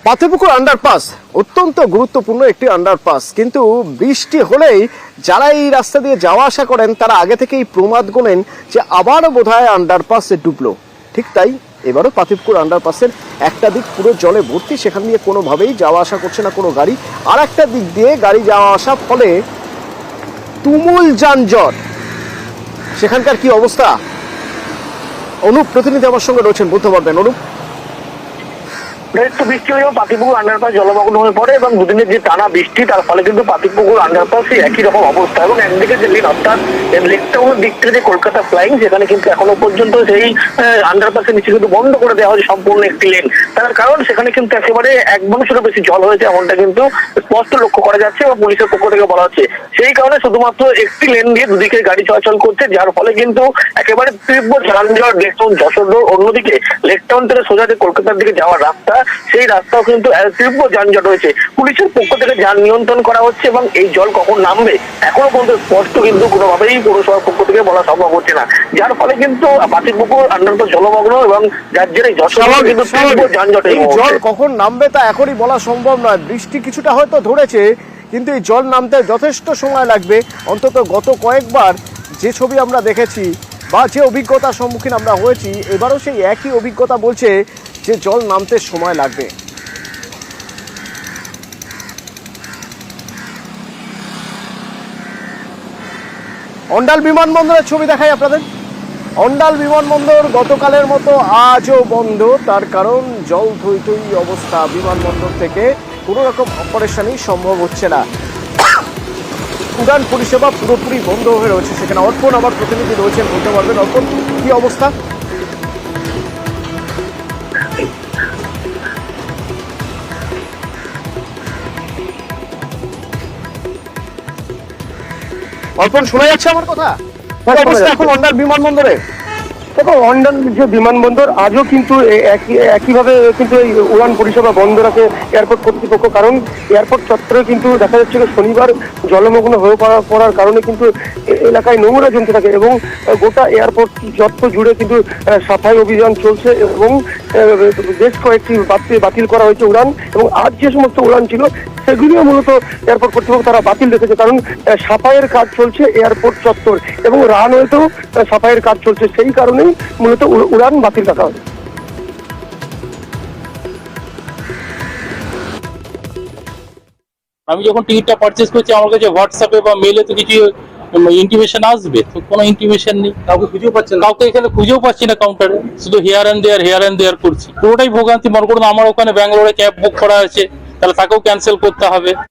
পাথরপুকুর underpass অত্যন্ত গুরুত্বপূর্ণ একটি আন্ডারপাস, কিন্তু বৃষ্টি হলেই যারা এই রাস্তা দিয়ে যাওয়া আসা করেন তারা আগে থেকেই প্রমাদ গোনেন যে আবারও বোধহয় আন্ডারপাসে ডুবলো। ঠিক তাই এবারও পাথরপুকুর আন্ডারপাসের একটা দিক পুরো জলে ভর্তি, সেখান দিয়ে কোনোভাবেই যাওয়া আসা করছে না কোনো গাড়ি, আর একটা দিক দিয়ে গাড়ি যাওয়া আসা, ফলে তুমুল যানজট। সেখানকার কি অবস্থা? অনুপ প্রতিনিধি আমার সঙ্গে রয়েছেন, বলতে পারবেন অনুপ? একটু বৃষ্টি হলেও পাতিপুকুর আন্ডারপাস জলমগ্ন হয়ে পড়ে এবং দুদিনের যে টানা বৃষ্টি তার ফলে কিন্তু পাতিপুকুর আন্ডারপাসে একই রকম অবস্থা। এবং একদিকে যে লেন অর্থাৎ লেক টাউনের দিক থেকে যে কলকাতা ফ্লাইং, সেখানে কিন্তু এখনো পর্যন্ত সেই আন্ডারপাসের নিচে কিন্তু বন্ধ করে দেওয়া হয়েছে সম্পূর্ণ একটি লেন। তার কারণ সেখানে কিন্তু একেবারে 1 মানুষেরও বেশি জল হয়েছে, এমনটা কিন্তু স্পষ্ট লক্ষ্য করা যাচ্ছে এবং পুলিশের পক্ষ থেকে বলা হচ্ছে। সেই কারণে শুধুমাত্র একটি লেন দিয়ে দুদিকে গাড়ি চলাচল করছে, যার ফলে কিন্তু একেবারে তীব্র যানজট লেক টাউন যশোর রোড। অন্যদিকে লেক টাউন থেকে সোজা যে কলকাতার দিকে যাওয়ার রাস্তা, সেই রাস্তাও কিন্তু তীব্র যানজট হয়েছে। পুলিশের পক্ষ থেকে যান নিয়ন্ত্রণ করা হচ্ছে এবং এই জল কখন নামবে এখনো পর্যন্ত স্পষ্ট কিন্তু কোনোভাবেই পৌরসভার পক্ষ থেকে বলা সম্ভব হচ্ছে না, যার ফলে কিন্তু পাতিপুকুর আন্ডারপাস জলমগ্ন এবং যার জেরে যশোর কিন্তু তীব্র যানজট। এই জল কখন নামবে তা এখনই বলা সম্ভব নয়। বৃষ্টি কিছুটা হয়তো ধরেছে, কিন্তু এই জল নামতে যথেষ্ট সময় লাগবে। অন্তত গত কয়েকবার যে ছবি আমরা দেখেছি বা যে অভিজ্ঞতার সম্মুখীন আমরা হয়েছি, এবারও সেই একই অভিজ্ঞতা বলছে যে জল নামতে সময় লাগবে। অন্ডাল বিমানবন্দরের ছবি দেখাই আপনাদের। অন্ডাল বিমানবন্দর গতকালের মতো আজও বন্ধ, তার কারণ জল থই থই অবস্থা। বিমানবন্দর থেকে কোনো রকম অপারেশনই সম্ভব হচ্ছে না, উড়ান পরিষেবা পুরোপুরি বন্ধ হয়ে রয়েছে। সেখানে অর্পণ আমার প্রতিনিধি রয়েছেন, বলতে পারবেন অর্পণ কি অবস্থা? অর্পণ শোনা যাচ্ছে আমার কথা? এখন অন্ডাল বিমানবন্দরে দেখো, অন্ডাল যে বিমানবন্দর আজও কিন্তু একইভাবে কিন্তু এই উড়ান পরিষেবা বন্ধ রাখে এয়ারপোর্ট কর্তৃপক্ষ। কারণ এয়ারপোর্ট চত্বরে কিন্তু দেখা যাচ্ছে শনিবার জলমগ্ন হয়ে পড়ার কারণে কিন্তু এলাকায় নোংরা জমতে থাকে এবং গোটা এয়ারপোর্ট চত্বর জুড়ে কিন্তু সাফাই অভিযান চলছে এবং বেশ কয়েকটি বাতিল করা হয়েছে উড়ান। এবং আজ যে সমস্ত উড়ান ছিল সেগুলিও মূলত এয়ারপোর্ট কর্তৃপক্ষ তারা বাতিল রেখেছে, কারণ সাফাইয়ের কাজ চলছে এয়ারপোর্ট চত্বর এবং রানওয়েতেও সাফাইয়ের কাজ চলছে। সেই কারণেই মূলত উড়ান বাতিল রাখা হয়। আমি যখন টিকিটটা পারচেজ করছি আমার কাছে হোয়াটসঅ্যাপে বা মেলে তো কিছু ইন্টিমেশন আসবে, তো কোনো ইন্টিমেশন নেই। কাউকে খুঁজেও পাচ্ছেন, কাউকে এখানে খুঁজেও পাচ্ছি না কাউন্টারে, শুধু হেয়ার অ্যান্ড দেয়ার করছি। পুরোটাই ভোগান্তি। মনে করুন আমার ওখানে ব্যাঙ্গালোরে ক্যাব বুক করা আছে, তাহলে তাকেও ক্যান্সেল করতে হবে।